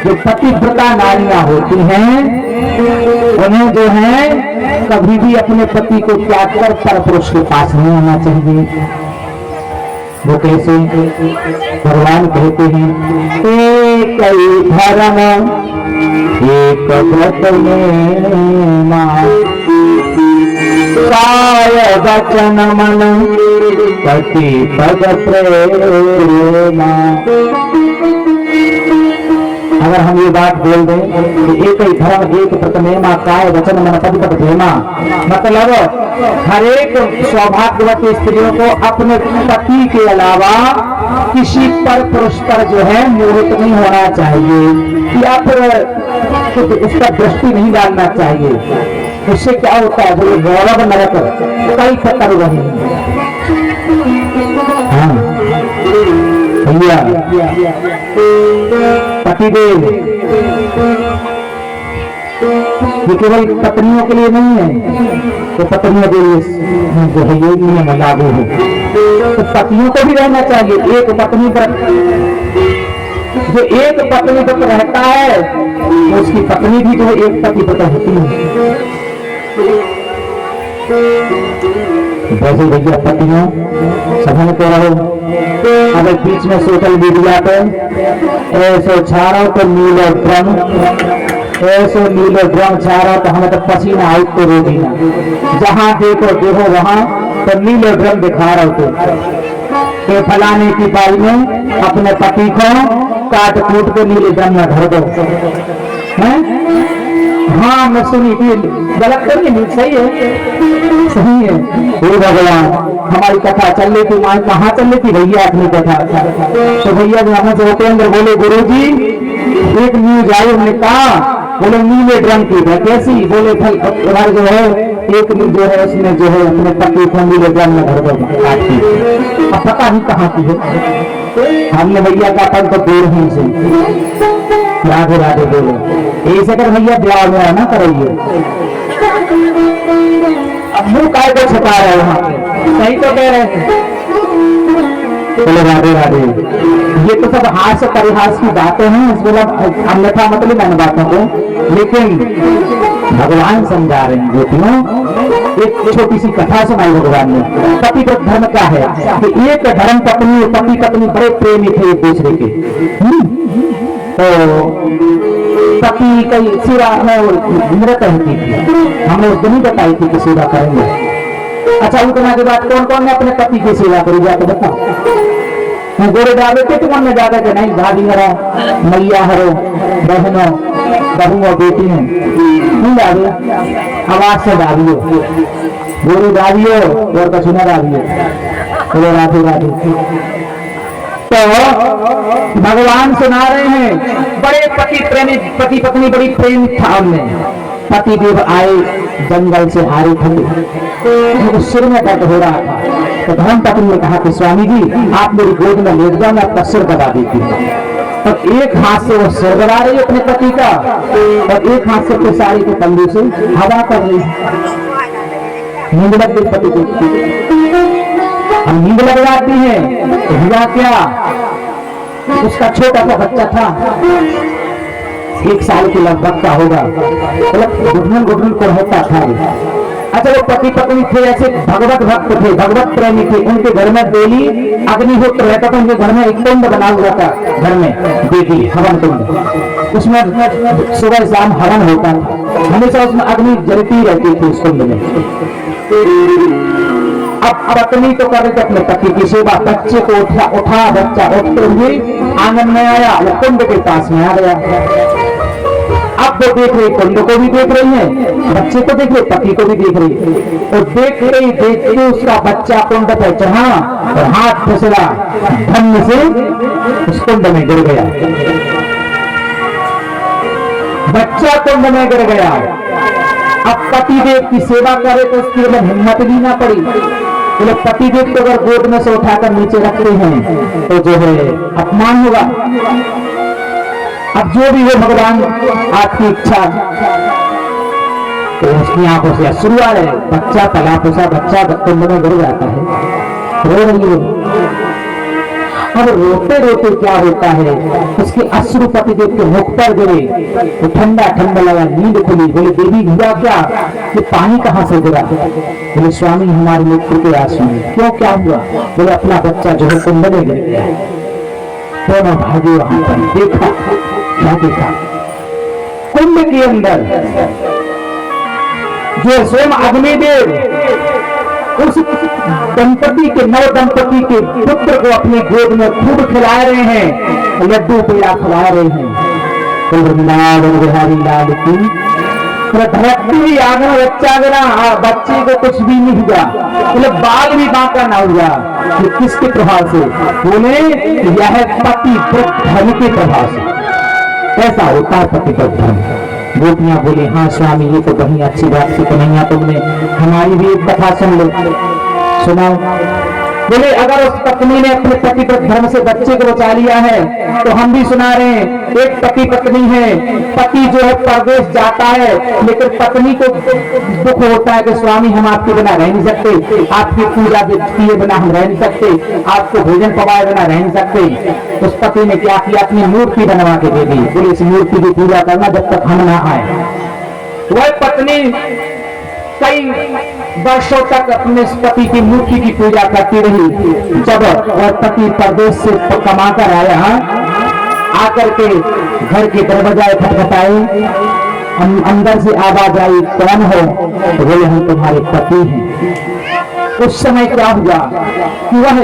जो पतिव्रता नारियां होती हैं उन्हें जो है कभी भी अपने पति को त्याग कर परपुरुष के पास नहीं आना चाहिए। वो कैसे? भगवान कहते हैं एक धर्म एक व्रत में मां काय वचन मन पति पद प्रेमा। अगर हम ये बात बोल दें कि एक ही धर्म एक व्रत में मां काय वचन मन पति पद प्रेमा, मतलब हर एक सौभाग्यवती स्त्रियों को अपने पति के अलावा किसी पर पुरुष पर जो है मोहित नहीं होना चाहिए या फिर उस पर दृष्टि नहीं डालना चाहिए। उससे क्या होता है? जो गौरव नरक कई पकड़ रहे हैं। हाँ भैया, पतिदेव ये केवल पत्नियों के लिए नहीं है, तो पत्नियों के लिए जो है ये नियम लागू है। तो पतियों को भी रहना चाहिए एक पत्नी पर। जो एक पत्नी पर रहता है तो उसकी पत्नी भी जो है एक पति पर होती है। वैसे भैया पतियों समझ तो रहो, अगर बीच में सोशल मीडिया पे ऐसे छाड़ो तो नीले ड्रम, ऐसे नीले ड्रम छाड़ो तो हमें तो पसीना आउट तो रोगी ना। जहां देखो वहां तो नीले ड्रम दिखा रहे थे। फलाने की बाई में अपने पति को काट कूट के नीले ड्रम में भर दो। हाँ मैं सुनी थी, गलत तो नहीं, सही है, सही है। हे भगवान, हमारी कथा चल रही थी, मां कहाँ चल रही थी भैया अपनी कथा? तो भैया जो हमें से होते अंदर बोले गुरुजी एक न्यूज आई, हमने कहा बोले नीले ड्रम की है। कैसी? बोले तुम्हारे जो है एक जो है उसने जो है अपने पति को नीले ड्रम में भर दो काट की। अब पता नहीं कहाँ की है। हमने भैया का पद तो दूर ही से राधे राधे बोले ऐसे कर भैया ब्याह में ना करिए। अब मुंह काय को छुपा रहे वहां पे, सही तो कह रहे हैं। बोले राधे राधे, ये तो सब हास्य परिहास की बातें हैं, इसमें अन्यथा मतलब इन बातों को, लेकिन भगवान समझा रहे हैं बेटियों। एक छोटी सी कथा सुनाई भगवान ने। पति का धर्म क्या है कि एक धर्म पत्नी पति पत्नी बड़े प्रेमी थे एक दूसरे के। तो पति कई सेवा में निरत रहती थी। हमने उस दिन ही बताई थी कि सेवा करेंगे। अच्छा उतना के बाद कौन कौन ने अपने पति की सेवा करी जाके बताओ। गोरे डाले थे तो मन में जाकर के नहीं भाभी हरो मैया हरो बहनों बहू और बेटी हैं नहीं डाले, आवाज से डालियो गोरे डालियो और कछुना डालियो। बोले राधे राधे। तो भगवान सुना रहे हैं बड़े पति पत्नी बड़ी प्रेम था उनमें। पति देव आए जंगल से हारे थे, सिर में दर्द हो रहा था। तो धर्म पत्नी ने कहा कि स्वामी जी आप मेरी गोद में लेट जाओ, मैं आपका सिर दबा देती हूँ। तो एक हाथ से वो सिर दबा रही है अपने पति का और एक हाथ से अपने साड़ी के पल्लू से हवा कर रही है। नींद लग गई पति को। हम नींद लग जाती है तो हुआ क्या? उसका छोटा सा बच्चा था, 1 साल के लगभग का होगा, गुडन को रहता था। अच्छा वो पति पत्नी थे, ऐसे भगवत भक्त थे, भगवत प्रेमी थे। उनके घर में डेली अग्निहोत्र रहता था। उनके घर में एक कुंड बना हुआ था, घर में देवी हवन कुंड, उसमें सुबह शाम हवन होता था। हमेशा उसमें अग्नि जलती रहती थी उस कुंड में। अब पत्नी तो कर रही थी अपने पति की सेवा। बच्चे को उठा बच्चा उठते हुए आंगन में आया, वो कुंड के पास में आ गया। अब वो देख रही, कुंड को भी देख रही है, बच्चे को देख रही, पति को भी देख रही है। और देखते उसका बच्चा कुंड पे चढ़ा और हाथ फिसला, धम्म से उस कुंड में गिर गया। बच्चा कुंड में गिर गया। अब पतिदेव की सेवा करे तो उसकी हिम्मत भी ना पड़ी। बोले पतिदेव को अगर गोद में से उठाकर नीचे रखते हैं तो जो है अपमान होगा। अब जो भी हो भगवान आपकी इच्छा। तो उसकी आंखों से अश्रु आ रहे। बच्चा पला पोसा बच्चा कुंड में गिर जाता है, रो रही है। अब रोते रोते क्या होता है, उसके अश्रु पतिदेव के मुख पर गिरे, तो ठंडा ठंडा लगा, नींद खुली। बोले देवी हुआ क्या, ये पानी कहाँ से गिरा? बोले स्वामी हमारे मृत्यु के आंसू। क्यों, क्या हुआ? बोले अपना बच्चा जो है कुंड में गिर गया। दोनों भागे वहां पर, देखा क्या देखा, कुंड के अंदर जो स्वयं अग्निदेव उस दंपति के, नव दंपति के पुत्र को अपनी गोद में खूब खिला रहे हैं, लड्डू पेड़ा खिला रहे हैं। तो वृंदावन बिहारी लाल की धरती भी आगे बच्चा गिरा, बच्चे को कुछ भी नहीं हुआ, बोले बाल भी बांका ना हुआ। ये किसके प्रभाव से? बोले यह पति धर्म के प्रभाव से। ऐसा होता है पति धर्म। गोपियां बोले हाँ स्वामी ये तो कहीं अच्छी बात की कन्हैया, तुमने हमारी भी एक कथा सुन लो, सुनाओ। बोले अगर उस पत्नी ने अपने पति पर धर्म से बच्चे को बचा लिया है तो हम भी सुना रहे हैं। एक पति पत्नी है, पति जो है परदेश जाता है, लेकिन पत्नी को दुख होता है कि स्वामी हम आपके बिना रह नहीं सकते, आपकी पूजा किए बिना हम रह नहीं सकते, आपको भोजन पवाए बिना रह नहीं सकते। उस पति ने क्या किया, अपनी मूर्ति बनवा के दे दी। बोले इस मूर्ति की पूजा करना जब तक हम ना आए। वह पत्नी कई वर्षों तक अपने पति की मूर्ति की पूजा करती रही। जब वह पति परदेश से कमाकर आया, आकर के घर के दरवाजा खटखटाए, अंदर से आवाज आई कौन हो? तो बोले हम तुम्हारे पति हैं। उस समय क्या हुआ कि वह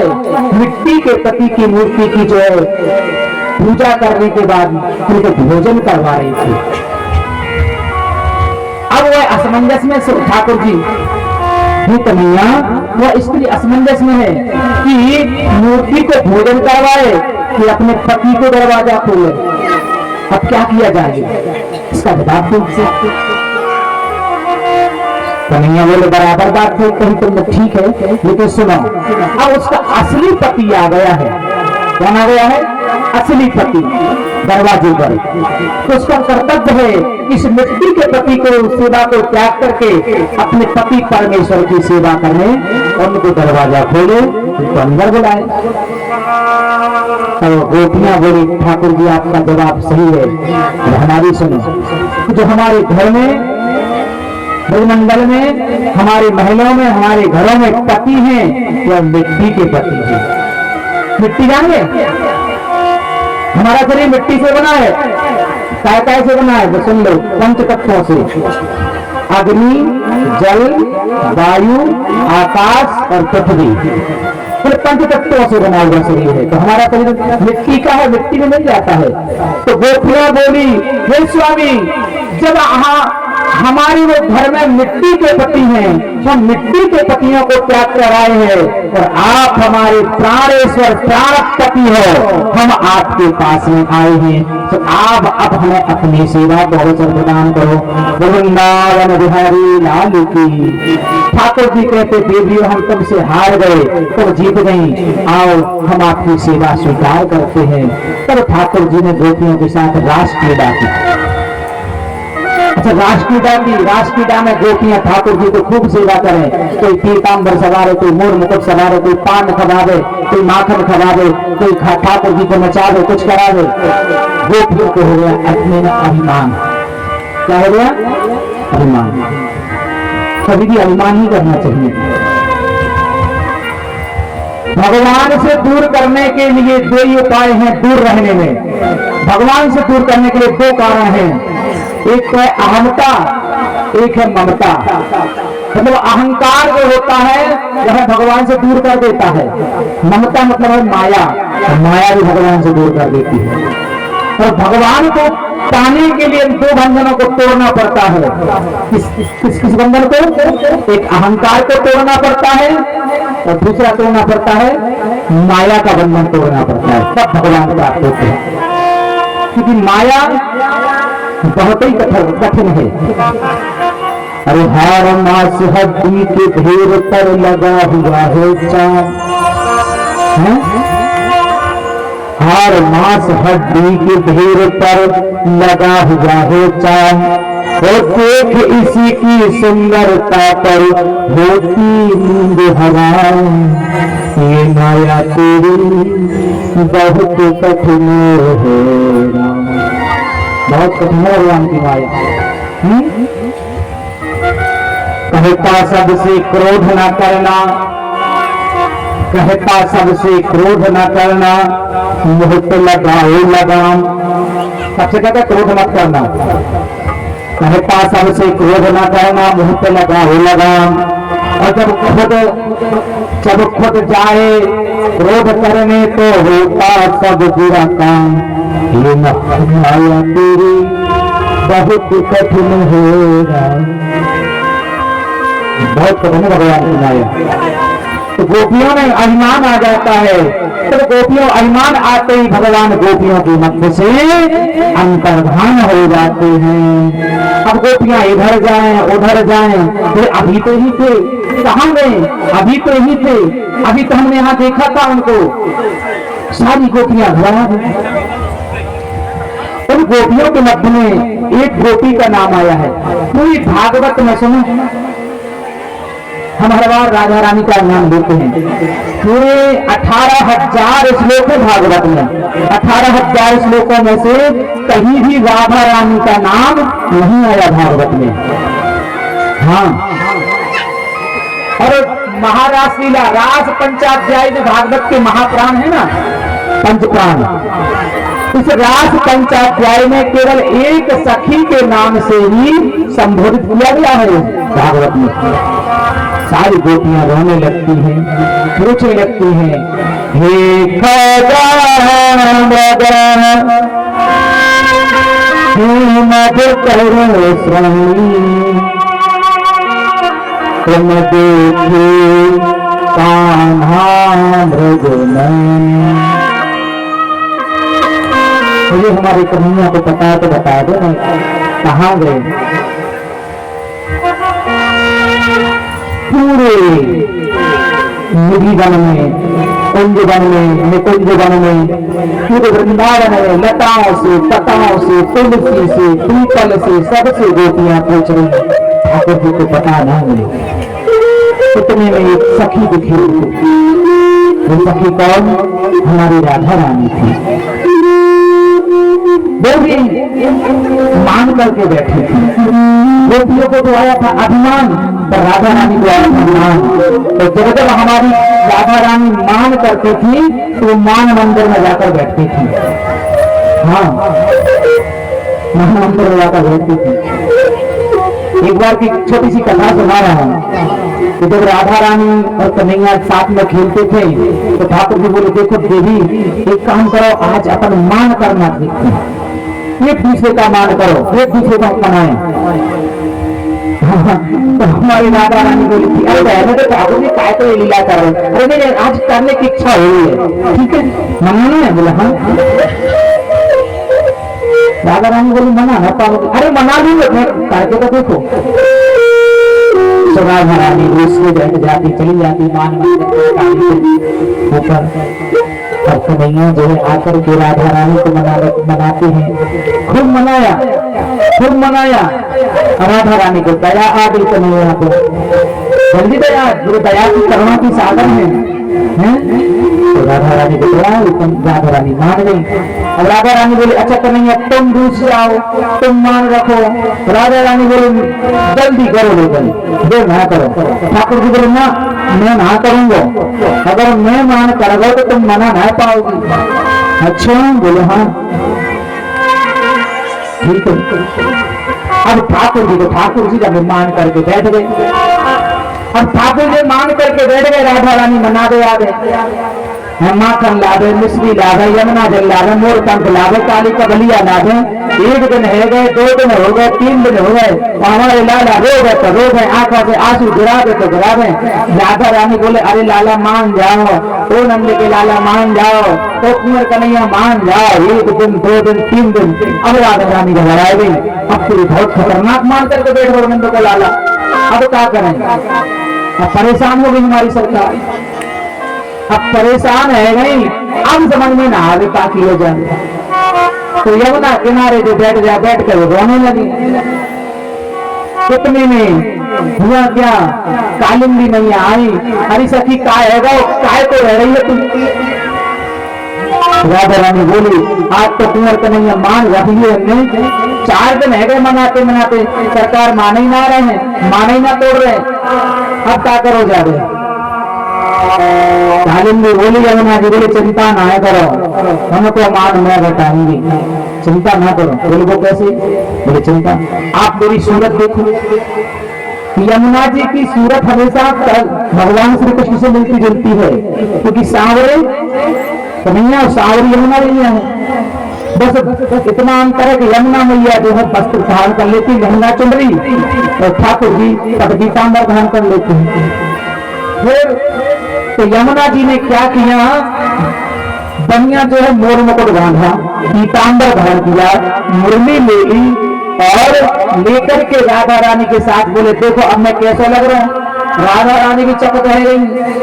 मिट्टी के पति की मूर्ति की जो है पूजा करने के बाद उनको भोजन करवा रही थी। अब वह असमंजस में ठाकुर जी कन्हैया, वह स्त्री असमंजस में है कि मूर्ति को भोजन करवाए कि अपने पति को दरवाजा खोले। अब क्या किया जाए, इसका जवाब दो। कन्हैया बोले बराबर बात है, कहीं तुम ठीक है, लेकिन सुनो अब उसका असली पति आ गया है। कौन आ गया है? असली पति दरवाजे पर। तो उसका कर्तव्य है इस मिट्टी के पति को सेवा को त्याग करके अपने पति परमेश्वर की सेवा करने, उनको दरवाजा खोले, उनको अंदर बुलाए। तो गोपियां बोली ठाकुर जी आपका जवाब सही है, हमारी सुनो। जो हमारे घर में, ब्रजमंडल में, हमारी महलों में, हमारे घरों में पति हैं, वह मिट्टी के पति हैं। मिट्टी जानिए, हमारा शरीर मिट्टी से बना है। काय से बना है? तो सुन लो, पंच तत्वों से, अग्नि, जल, वायु, आकाश और पृथ्वी, फिर पंच तत्वों से बना हुआ शरीर है। तो हमारा शरीर मिट्टी का है, मिट्टी में नहीं जाता है। तो गोपियां बोली हे स्वामी, जब हमारी वो घर में मिट्टी के पति हैं, हम मिट्टी के पतियों को त्याग कर आए हैं और आप हमारे प्राणेश्वर प्राणपति हो, हम आपके पास में आए हैं, तो आप अब हमें अपनी सेवा को अवसर प्रदान करो। वृंदावन बिहारी लाल की। ठाकुर जी कहते देवियों हम तुमसे हार गए, तुम जीत गई, आओ हम आपकी सेवा स्वीकार करते हैं। तब ठाकुर जी ने गोपियों के साथ रास क्रीड़ा की। अच्छा, राष्ट्रीय में गोपियां ठाकुर जी को खूब सेवा करें। कोई पीताम्बर सवारे, कोई मोर मुकुट सवारे, कोई पान खवावे, कोई माखन खवावे, कोई ठाकुर जी को नचावे, कुछ करावे। गोपियों को हो गया अपने में अभिमान। क्या हो गया? अभिमान। कभी भी अभिमान ही करना चाहिए। भगवान से दूर करने के लिए दो ही उपाय हैं दूर रहने में। भगवान से दूर करने के लिए दो कारण हैं, एक है अहमता, एक है ममता। मतलब अहंकार जो होता है वह भगवान से दूर कर देता है। ममता मतलब है माया, माया भी भगवान से दूर कर देती है। और भगवान को पाने के लिए दो बंधनों को तोड़ना पड़ता है। किस बंधन को? एक अहंकार को तोड़ना पड़ता है और दूसरा तोड़ना पड़ता है माया का बंधन तोड़ना पड़ता है, तब भगवान प्राप्त होते हैं। क्योंकि माया बहुत ही कठिन है। अरे हार मास हड्डी के ढेर पर लगा हुआ है चांद, हार मास हड्डी के ढेर पर लगा हुआ है चांद, और देख इसी की सुंदरता पर होती नींद हराम, ये माया तेरी बहुत कठिन है राम। बहुत कठिन है भगवान की माया। कहता सबसे क्रोध न करना, कहता सबसे क्रोध न करना, मुंह पे लगाओ लगाम। सबसे कहता क्रोध मत करना, कहता सबसे क्रोध न करना, मुंह पे लगाओ लगाम। और जब खुद जाए क्रोध करने तो होता सब बुरा काम, ये माया तेरी बहुत कठिन है। बहुत कठिन भगवान की माया। तो गोपियों में अभिमान आ जाता है, तो गोपियों अभिमान आते ही भगवान गोपियों के मध्य से अंतर्धान हो जाते हैं। अब गोपियां इधर जाएं उधर जाएं, तो अभी तो ही थे, कहां गए? अभी तो ही थे, अभी तो हमने यहां देखा था उनको। सारी गोपियां घर आ गई। उन गोपियों के मध्य में एक गोपी का नाम आया है, पूरी भागवत में सुनो। हम हर बार राधा रानी का नाम लेते हैं। पूरे 18,000 श्लोक है भागवत में, 18,000 श्लोकों में से कहीं भी राधा रानी का नाम नहीं आया भागवत में। हाँ, और महारास लीला रास पंचाध्याय में भागवत के महाप्राण है ना, पंचप्राण। इस रास पंचाध्याय में केवल एक सखी के नाम से ही संबोधित किया गया है भागवत में। सारी गोपियां रोने लगती हैं, पूछने लगती हैं, हे मद करो स्वामी, तुम देखे कान्हा मृगनयन। ये हमारी कन्हैया को पता है तो बता दो ना, कहाँ गए? पूरे निधि वन में, कुंज वन में, निकुंज वन में, पूरे वृंदावन में लताओं से, पताओं से, तुलसी से, पीपल से, सबसे गोपियां पूछ रही, ठाकुर जी को पता ना मिले। इतने में एक सखी दिखी। वो सखी कौन? हमारी राधा रानी थी। वो भी मान करके बैठी थी। गोपियों को तो आया था अभिमान, पर राधा रानी को आया था मान। तो जब जब हमारी राधा रानी मान करती थी तो मान मंदिर में जाकर बैठती थी। हाँ, मान मंदिर में जाकर बैठती थी। एक बार की छोटी सी कथा सुना रहा हूँ कि जब राधा रानी और कन्हैया साथ में खेलते थे तो ठाकुर जी बोले, देखो देवी, एक काम करो, आज अपन मान करना सीखते हैं, एक दूसरे का मान करो, एक दूसरे को मनाएं। तो हमारी राधा रानी बोली थी, अरे बहने तो ठाकुर जी काय तो लीला कर रहे? अरे नहीं, आज करने की इच्छा हुई है, ठीक है मनाना है। बोला हाँ। राधा रानी बोली मना ना पाओगे? अरे मना लूंगे, करके तो देखो। तो राधा रानी उसमें बैठ जाती, चली जाती मान ऊपर। अब कन्हैया जो है आकर के राधा रानी को मनाते हैं। खूब मनाया, खूब मनाया। राधा रानी को दया आ गई कन्हैया को, जल्दी दया, जो दया की करुणा की साधन है। तो राधा रानी को दया, राधा रानी मान गई। अब राधा रानी बोली, अच्छा कन्हैया तुम रूस जाओ, तुम मान रखो। राधा रानी बोली, जल्दी करो, लेकिन देर ना करो। ठाकुर जी बोले, ना मैं ना करूंगा, अगर मैं मान करोगे तो तुम मना ना पाओगी। अच्छा बोले हाँ ठीक है। अब ठाकुर जी जब मान करके बैठ गए, अब ठाकुर जी मान करके बैठ गए, राधा रानी मना दे आ गए। माखन लाभे, मिश्री लाभे, यमुना जल लाभे, मोर पंख लाभे, काली कबलिया लाभे। एक दिन है गए, 2 दिन हो गए, 3 दिन हो गए, हमारे लाला रो गए तो रो गए, आंखों से आंसू गिरा दे तो गिरा दे। राधा रानी बोले, अरे लाला मान जाओ, ओ नंद के लाला मान जाओ, तो कुंवर कन्हैया मान जाओ। 1 दिन 2 दिन 3 दिन, अब राधा रानी घबरा गई। अब पूरी बहुत खतरनाक मान करके बैठ गए नंद को लाला। अब क्या करें? अब परेशान हो गई हमारी सरकार, अब परेशान है गई। अब समझ में ना आवे का किया जाए। तो यमुना किनारे जो बैठ कर रोने लगी। इतने में हुआ क्या, कालिंदी मैया आई। अरे सखी काय है गो, काय तो रह रही है तुम। राधा रानी बोली आज तो कुंवर कन्हैया मान रही है, हमने 4 दिन है गए मनाते मनाते, सरकार माने ही ना रहे हैं, माने ही ना तोड़ रहे, अब क्या करो जा रहे। कालिंदी बोली यमुना जी बोले चिंता ना करो, हमको मान मैं घटाऊंगी, चिंता ना करो। बोले वो कैसे, बोले चिंता आप मेरी सूरत देखो। यमुना जी की सूरत हमेशा भगवान श्री कृष्ण से मिलती जुलती है, क्योंकि सांवरे कन्हैया सांवरी यमुना मैया है। बस इतना अंतर है कि यमुना मैया जो है वस्त्र धारण कर लेती, लहंगा चुनरी, और ठाकुर जी पीताम्बर धारण कर लेते हैं। फिर तो यमुना जी ने क्या किया, बनिया जो है मोर मुकुट बांधा, पीताम्बर धारण किया, मुरली ले ली और लेकर के राधा रानी के साथ बोले देखो अब मैं कैसा लग रहा हूं। राधा रानी की चपत रह गई,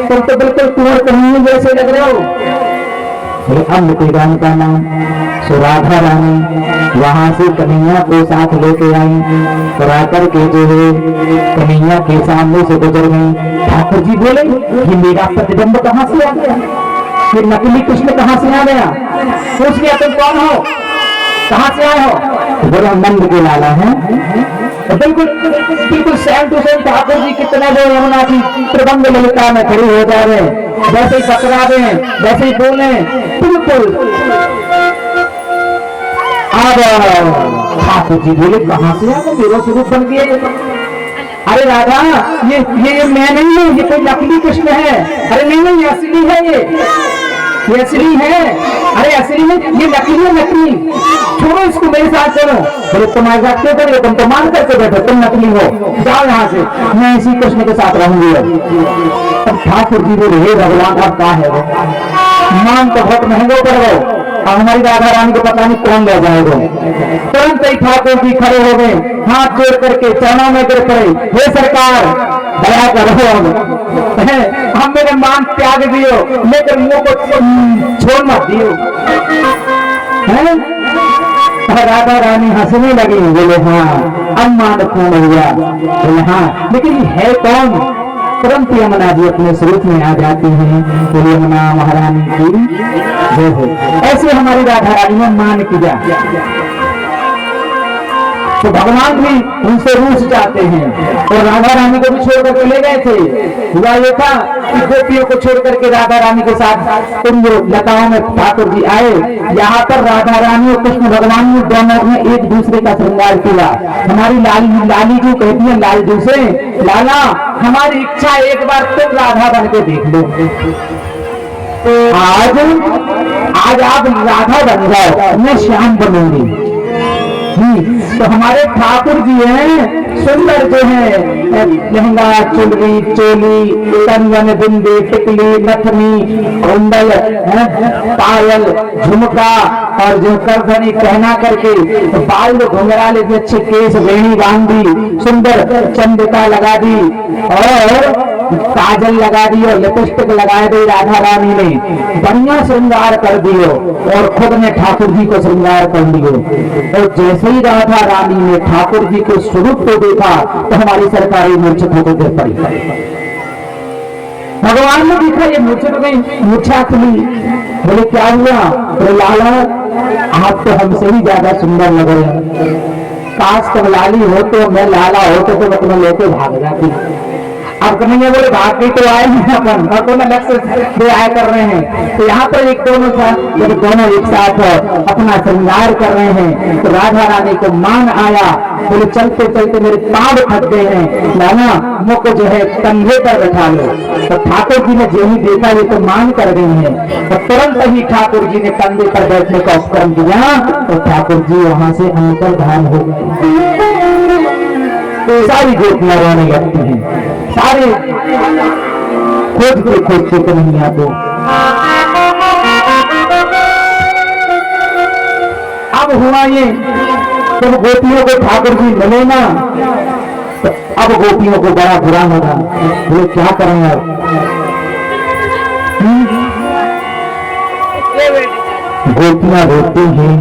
तुम तो बिल्कुल कुंवर कन्हैया जैसे लग रहे हो। रानी का नाम सो राधा रानी वहां से कन्हैया को साथ लेके आई और आकर के जो है कन्हैया के सामने से गुजर गई। ठाकुर जी बोले ये मेरा प्रतिबिंब कहां से आ गया, ये नकली कृष्ण कहां से आ गया। पूछ लिया तुम कौन हो, कहां से आए हो। बोला नंद के लाला है। बिल्कुल बिल्कुल same to same Thakur ji कितना जो यमुना की प्रबंध ललिता में खड़ी हो जा रहे हैं, वैसे ही पकड़ा रहे हैं, वैसे ही बोले बिल्कुल। अब ठाकुर जी बोले कहां से आए, मेरा स्वरूप बन गया। अरे राधा ये मैं नहीं हूं, ये कोई नकली कृष्ण है। अरे नहीं ये असली है, ये असली है। अरे असली में ये नकली है, नकली छोड़ो इसको, मेरे साथ चलो। बोले तुम्हारे साथ क्यों करिए, तुम तो मान करके बैठो, तुम नकली हो, जाओ यहाँ से, मैं इसी कृष्ण के साथ रहूंगी। अब ठाकुर जी बोले हे भगवान अब क्या है वो, मान तो बहुत महंगो पड़ गए, अब हमारी राधा रानी को पता नहीं कौन ले जाएगा। तुरंत ही ठाकुर जी खड़े हो गए, हाथ जोड़ करके चरणों में गिर पड़े, हे सरकार दया करो, हम मेरे मान त्याग दियो, लेकिन मुंह को छोड़ मत दियो। राधा रानी हंसने लगी, बोले हाँ अब मान पूर्ण हुआ। बोले हाँ लेकिन ये है कौन। तुरंत यमुना जी अपने स्वरूप में आ जाती हैं। बोले यमुना महारानी की जय हो। ऐसे हमारी राधा रानी में मान किया तो भगवान भी उनसे रूठ जाते हैं और राधा रानी को भी छोड़ करके ले गए थे। हुआ ये था कि गोपियों को छोड़ करके राधा रानी के साथ उन लताओं में ठाकुर जी आए। यहाँ पर राधा रानी और कृष्ण भगवान ने दोनों ने एक दूसरे का श्रृंगार किया। हमारी लाली जो कहती है लालजू से, लाला हमारी इच्छा एक बार तुम राधा बन के देख लो, आज आप राधा बन जाओ, मैं श्याम बनूंगी। तो हमारे ठाकुर जी हैं सुंदर जो है लहंगा चुनरी चोली कंगन बिंदी टिकली नथनी कुंडल पायल झुमका और जो करधनी पहना करके तो बाल घुंघरा लेके अच्छे केस वेणी बांधी सुंदर चंद्रिका लगा दी और काजल लगा दी और लिपस्टिक लगा दी। राधा रानी ने बढ़िया श्रृंगार कर दियो और खुद ने ठाकुर जी को श्रृंगार कर दियो। और जैसे ही राधा रानी ने ठाकुर जी के स्वरूप को देखा तो हमारी सरकारी मूर्छित होकर गिर पड़ी। भगवान ने देखा ये मूर्छित गई, मूर्छा खुली। बोले क्या हुआ। तो लाला आप तो हमसे ही ज्यादा सुंदर लग रहे हैं, काश तुम लाली हो तो मैं लाला होते तो मैं तुम्हें लेके भाग जाती। अब कन्हैया बोले भाग के तो आए हैं अपन और दोनों लक्ष्य आया कर रहे हैं। तो यहाँ पर एक दोनों जब दोनों एक साथ अपना श्रृंगार कर रहे हैं तो राधा रानी को मान आया। बोले चलते चलते मेरे पांव थक गए हैं, लाला मुझको जो है कंधे पर बैठा लो। तो ठाकुर जी ने जो ही देखा ये तो मान कर गई है, तो तुरंत ही ठाकुर जी ने कंधे पर बैठने का उपक्रम किया तो ठाकुर जी वहां से अंतर्धान हो गए। तो सारी गोपियां रोने लगती हैं, सारे खोजते कन्हैया को। अब हुआ ये जब गोपियों को ठाकुर जी मिले ना तो अब गोपियों को बड़ा बुरा लगा। बोले क्या करें अब। गोपियां रोती हैं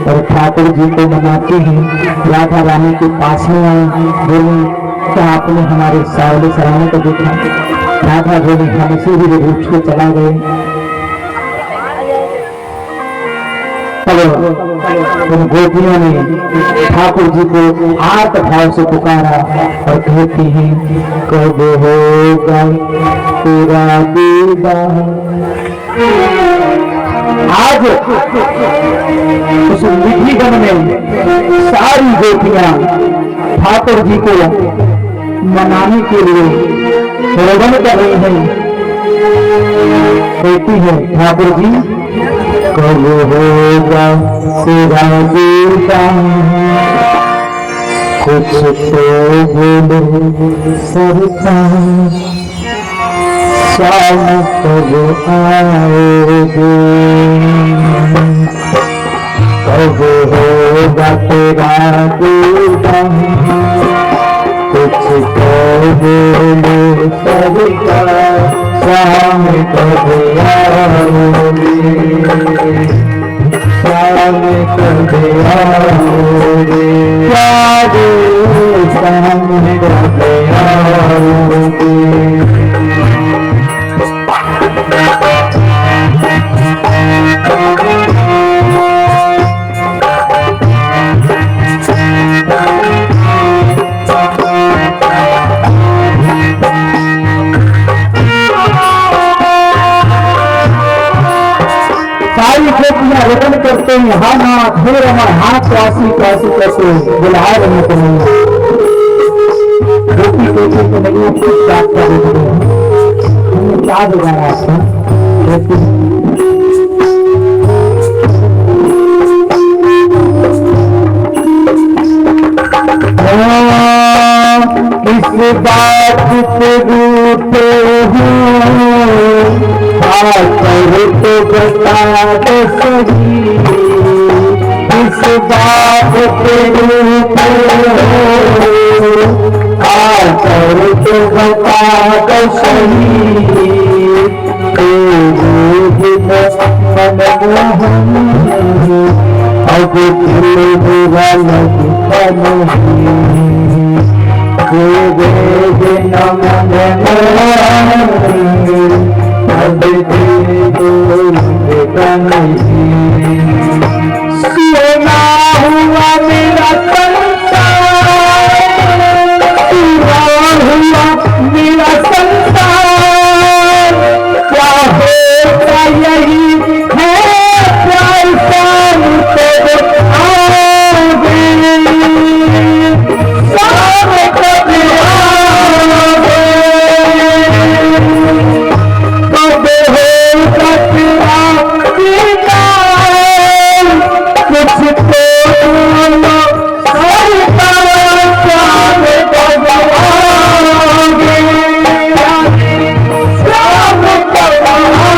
और ठाकुर जी को मनाती हैं। राधा रानी के पास में आए, बोले क्या आपने हमारे सावले सराने को देखा? राधा बोली हमसे भी रूठ के चला गए। उन गोपियों ने ठाकुर जी को आर्त भाव से पुकारा और कहती हैं कब होगा तेरा दीदार। आज उस निधि वन में सारी गोपियां ठाकुर जी को मनाने के लिए रोदन कर रही हैं। कहती है ठाकुर जी कब होगा तेरा दीदार, कुछ तो बोलो सरकार, शाम कब आओगे, कब होगा तेरा दीदार, कुछ तो बोलो सरकार, शाम कब आओगे, शाम कब आओगे, शाम कब आओगे। सारी गोपियां रोदन करते हैं, हाँ नाथ हे रमन, हाँ प्यासी प्यासी कैसे बुला रहे तो नहीं। गोपी कहते तो नहीं कुछ बात कर रहे हमने क्या बिगाड़ा आपका? इस बात से रूठे तो बता दो सही, इस बात पे रूठे आकर तो बता दो सही, अब दिल बुरा लगता नहीं, अब सोना हुआ मेरा संसार, पूरा हुआ मेरा संसार, क्या होगा यही है प्यार शाम कब आओगे, शाम कब आओगे, कब होगा तेरा दीदार, कुछ तो बोलो सरकार, शाम कब आओगे, शाम कब आओगे।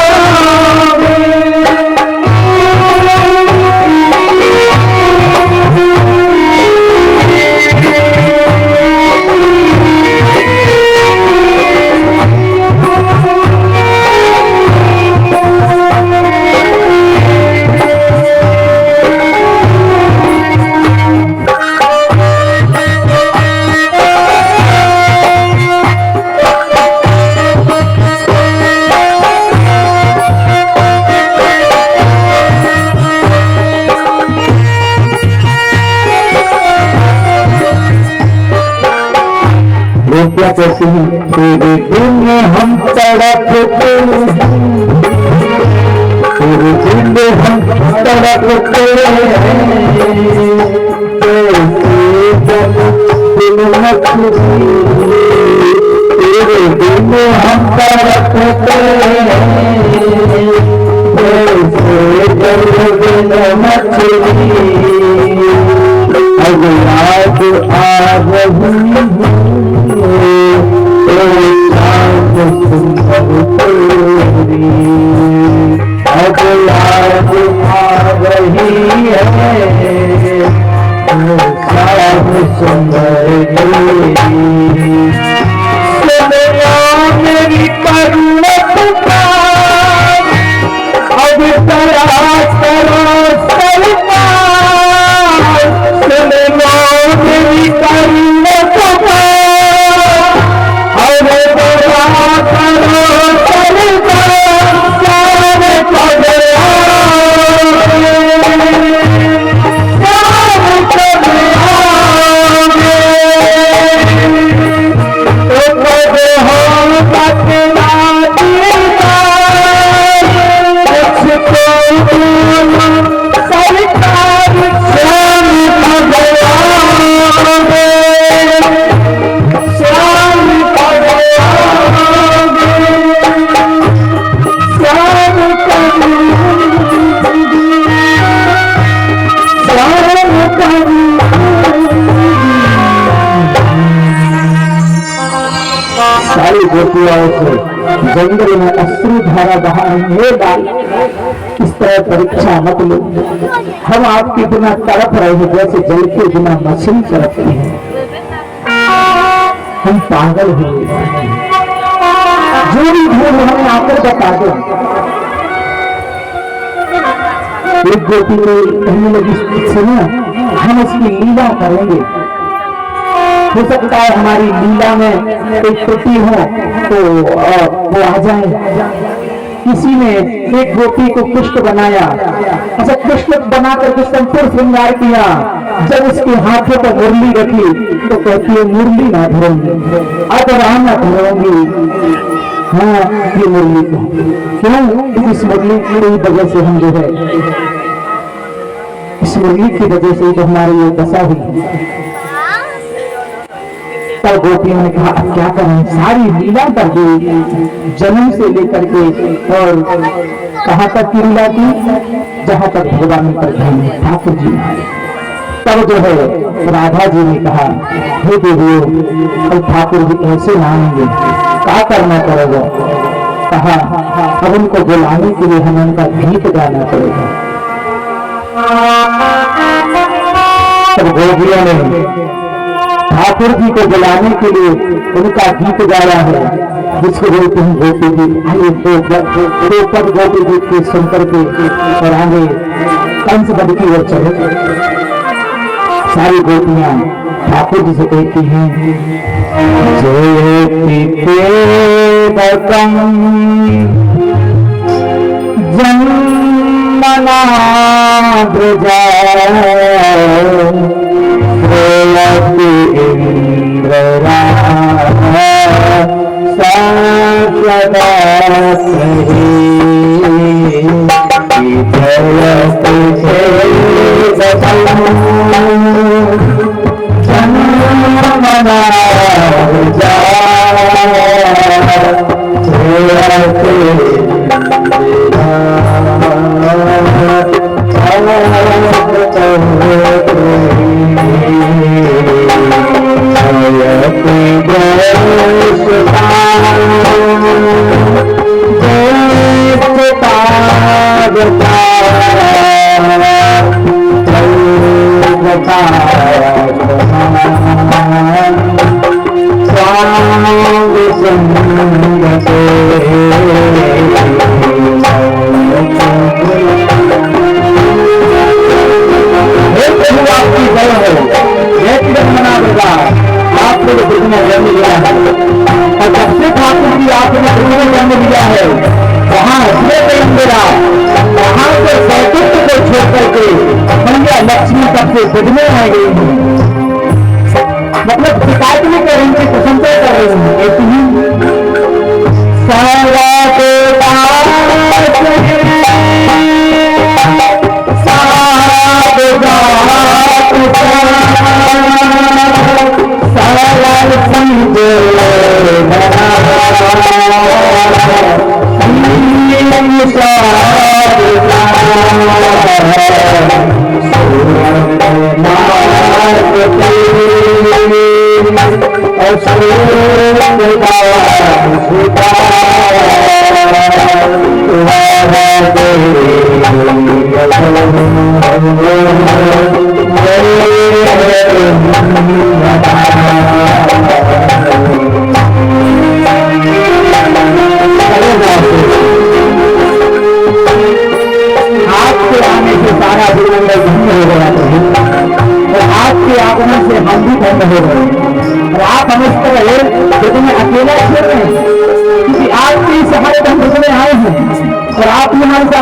गोपियां कहती हैं तेरे दिल में हम तड़पते, तेरे दिल में हम तड़पते, दिल मछली, तेरे दिल में हम तड़पते, दिल मछली, अब याद आ रही अब याद आ रही है शाम सुंदर मेरी पर्वत का अब तराश सारी गोपियाओं से जंगल में अश्रु धारा बहा रही है। बाल इस तरह परीक्षा मत लो, हम आपके बिना तड़प रहे हैं जैसे जल के बिना मछली तड़पती है। हम पागल हुए, जो भी भूल हमें आकर बता दो। एक गोपी को कहने लगी, सुनो हम इसकी लीला करेंगे, हो सकता है हमारी लीला में एक त्रुटि हो तो वो आ जाए। किसी ने एक गोपी को कृष्ण बनाया, अच्छा कृष्ण बनाकर के संपूर्ण श्रृंगार किया। जब उसके हाथों पर मुरली रखी तो कहती है मुरली ना धरूंगी, अब राम ना धरूंगी। हाँ ये मुरली को क्यों, इस मुरली की वजह से हम जो है, इस मुरली की वजह से तो हमारी ये दशा हुई। तब गोपियों ने कहा अब क्या करें, सारी लीला कर दी जन्म से लेकर के, और कहां तक की लीला की, जहां तक भगवान पर ठाकुर जी। तब जो है राधा जी ने कहा हे देवियों, अब ठाकुर जी ऐसे ना आएंगे, क्या करना पड़ेगा। कहा अब उनको बुलाने के लिए हमें उनका गीत गाना पड़ेगा। तब गोपियों ने ठाकुर जी को बुलाने के लिए उनका गीत गाया है, जिसको बोलते हैं गोपी गीत। आइए दो पद गोपी गीत के सुनकर के और आगे कंस बद की ओर चले। सारी गोपियां ठाकुर जी से कहती हैं जन्मना ब्रजा इंद्र बुझने आ गई है, मतलब शिकायत नहीं कर रही थी, प्रशंसा कर रही हूँ। ऐसी ही सारा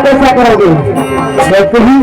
कैसा करोगे वैसे ही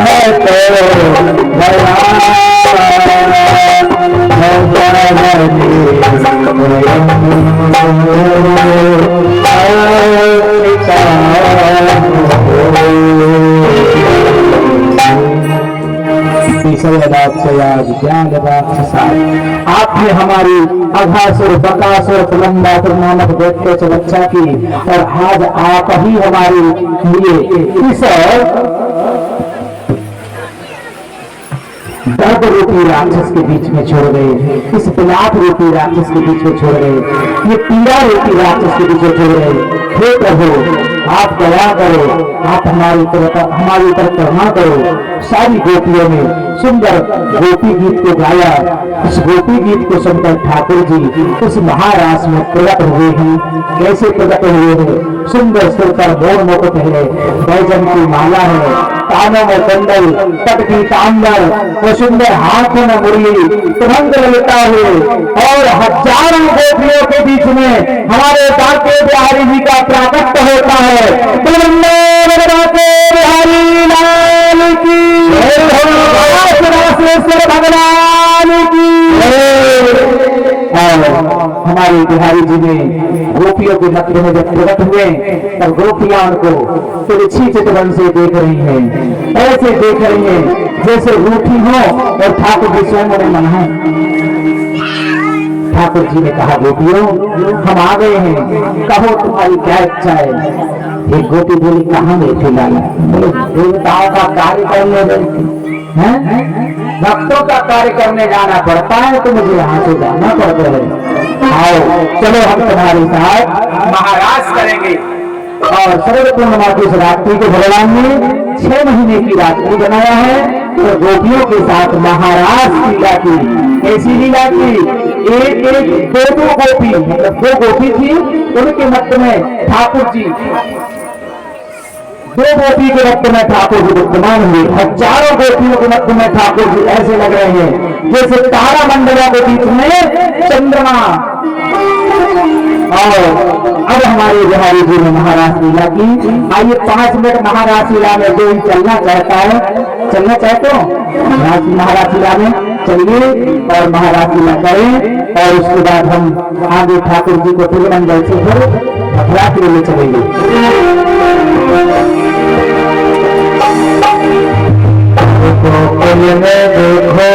है तो बड़ा आपने हमारी अघासुर बकासुर पुलंबासुर नामक दैत्य से रक्षा की और आज आप ही हमारे लिए इस दर्द रूपी राक्षस के बीच में छोड़ गए, इस विलाप रूपी राक्षस के बीच में छोड़ गए, ये पीड़ा रूपी राक्षस के बीच में छोड़ गए। हे प्रभु आप दया करो, आप हमारी ऊपर करुणा करो। सारी गोपियों में सुंदर गोपी गीत को गाया। उस गोपी गीत को सुनकर ठाकुर जी उस महारास में प्रकट हुए हैं। कैसे प्रकट हुए हैं? सुंदर सुर पर मोर मुकुट है, बैजन की माला है, कानों में कंडल, तट की तांबर, वो सुंदर हाथों में मुरली तुरंत लेता हुए और हजारों गोपियों के बीच में हमारे काके बिहारी जी का प्राकट्य होता है। काके बिहारी लाल की, भगवान की। हमारे बिहारी जी ने गोपियों के मध्य में जब प्रकट हुए तब गोपियां उनको तिरछी चितवन से देख रही हैं, ऐसे देख रही हैं जैसे रूठी हो और ठाकुर जी स्वयं उन्हें मनाए। ठाकुर जी ने कहा गोपियों हम आ गए हैं, कहो तुम्हारी क्या इच्छा है? एक गोपी बोली कहाँ बैठी लाला? बोले देवताओं का कार्य करने हैं, भक्तों का कार्य करने जाना पड़ता है तो मुझे यहाँ से जाना पड़ता है। आओ चलो हम तुम्हारे साथ महाराज करेंगे। और शरद पूर्णिमा की इस रात्रि को भगवान ने 6 महीने की रात्रि बनाया है और गोपियों के साथ महाराज लीला की। ऐसी लीला की एक दो गोपी, मतलब 2 गोपी थी, उनके मध्य में ठाकुर जी, 2 गोपी के मध्य में ठाकुर जी विद्यमान हुए। हजारों गोपियों के मध्य में ठाकुर जी ऐसे लग रहे हैं जैसे तारा मंडलों के बीच में चंद्रमा। और अब हमारे बिहारी जी ने महाराज लीला की। आइए 5 मिनट महाराज लीला में जो चलना चाहता है, चलना चाहते हो महाराज लीला में चलिए और महाराज लीला करें। और उसके बाद हम आगे ठाकुर जी को पूर्ण मंडल से फिर मथुरा के लिए चलेंगे। वृंदावन में देखो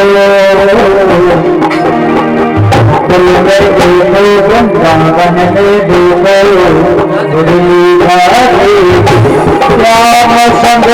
राम संग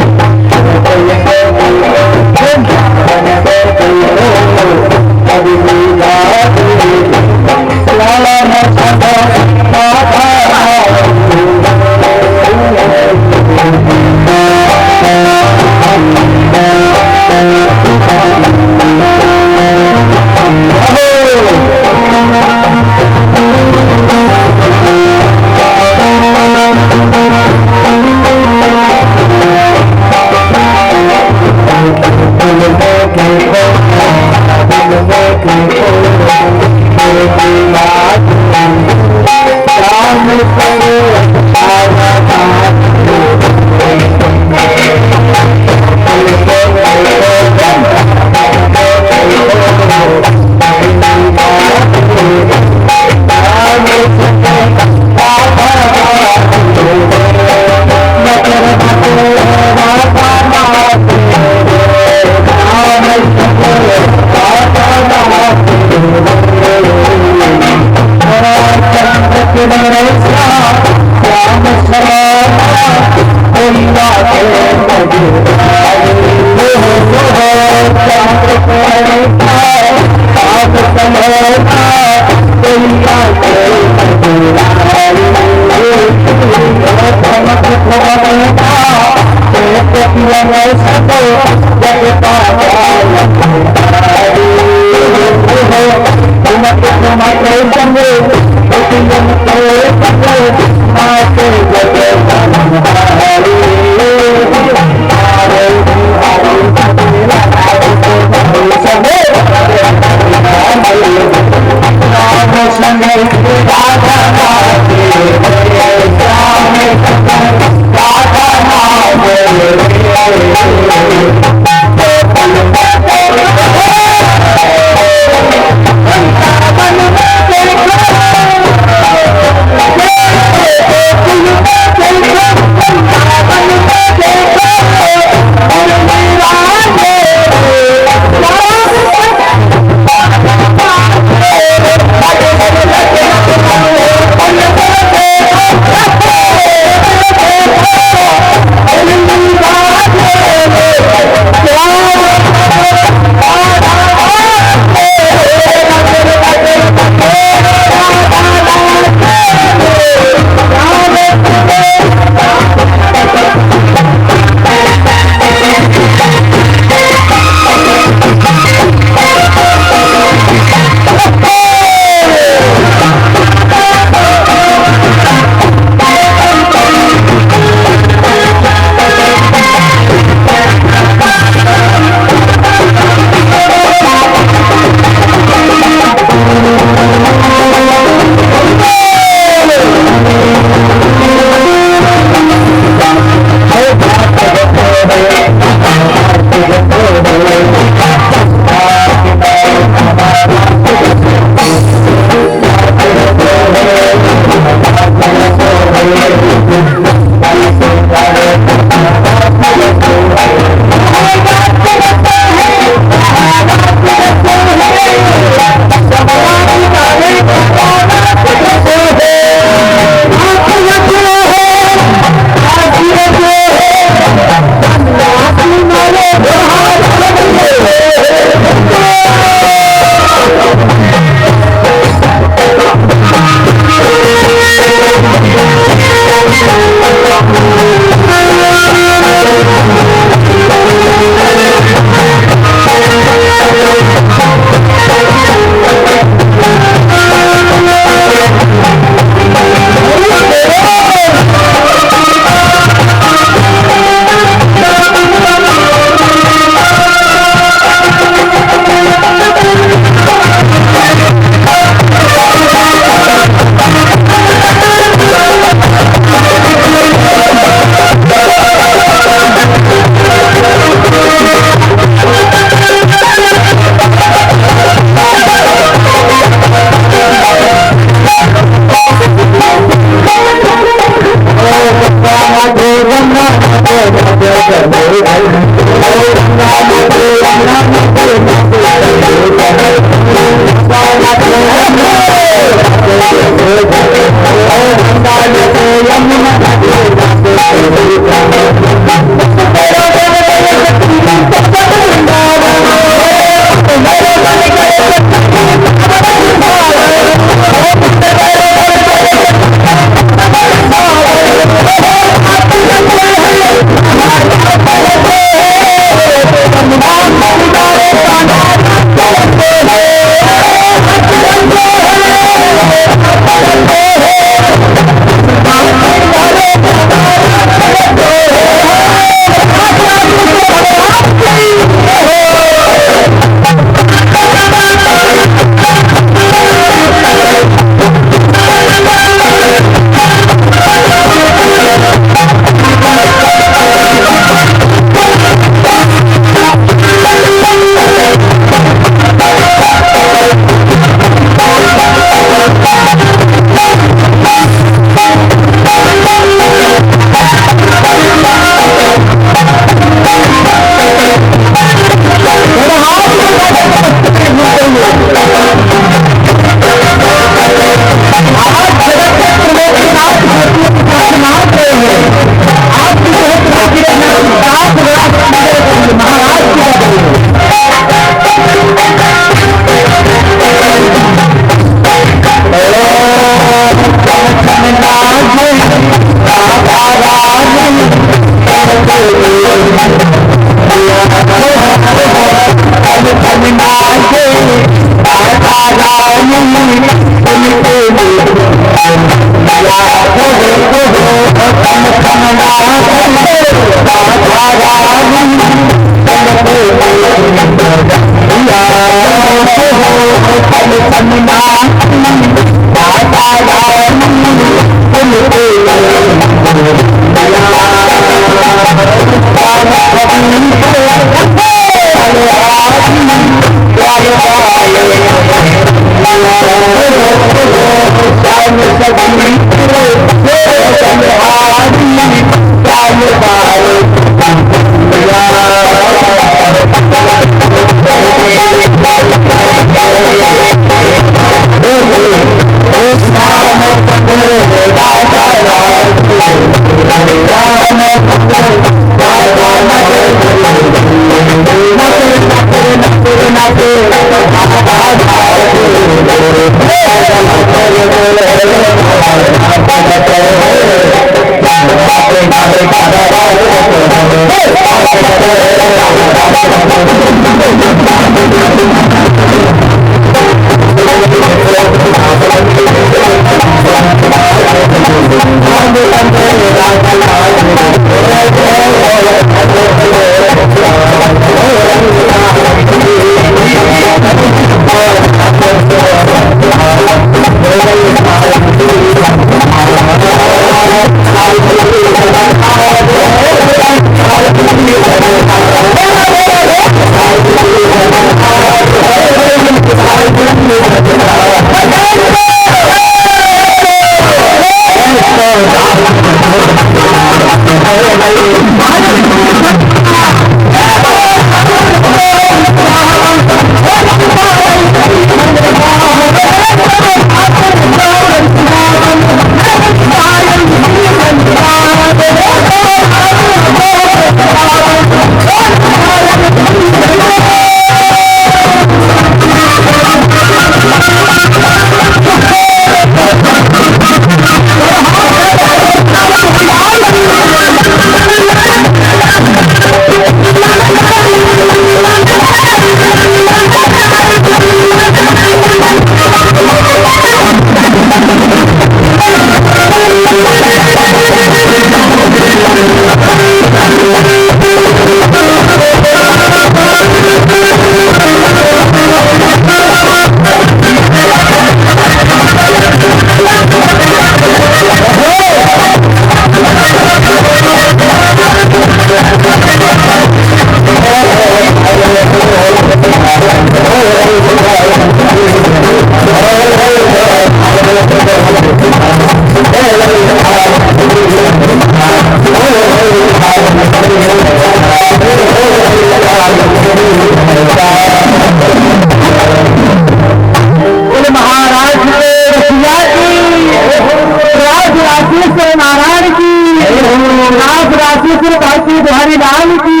काशी से काशी बिहारी लाल की,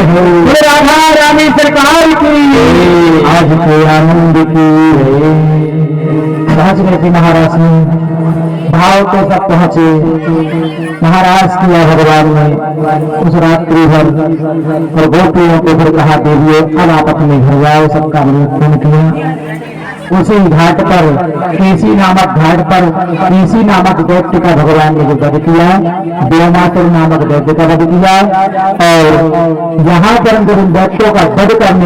बोले राधा रानी सरकार की, आज के आनंद की। पहुंच गए थे महाराज ने, भाव तो सब पहुंचे। महाराज किया भगवान ने उस रात्रि भर और गोपियों को फिर कहा देवियों अब आप अपने घर जाओ, सबका पूर्ण किया। उसी घाट पर केसी नामक घाट पर केसी नामक दैत्य का भगवान ने जो वध किया, देवमातुर नामक दैत्य का वध किया, और यहाँ पर दैत्यों का वध करने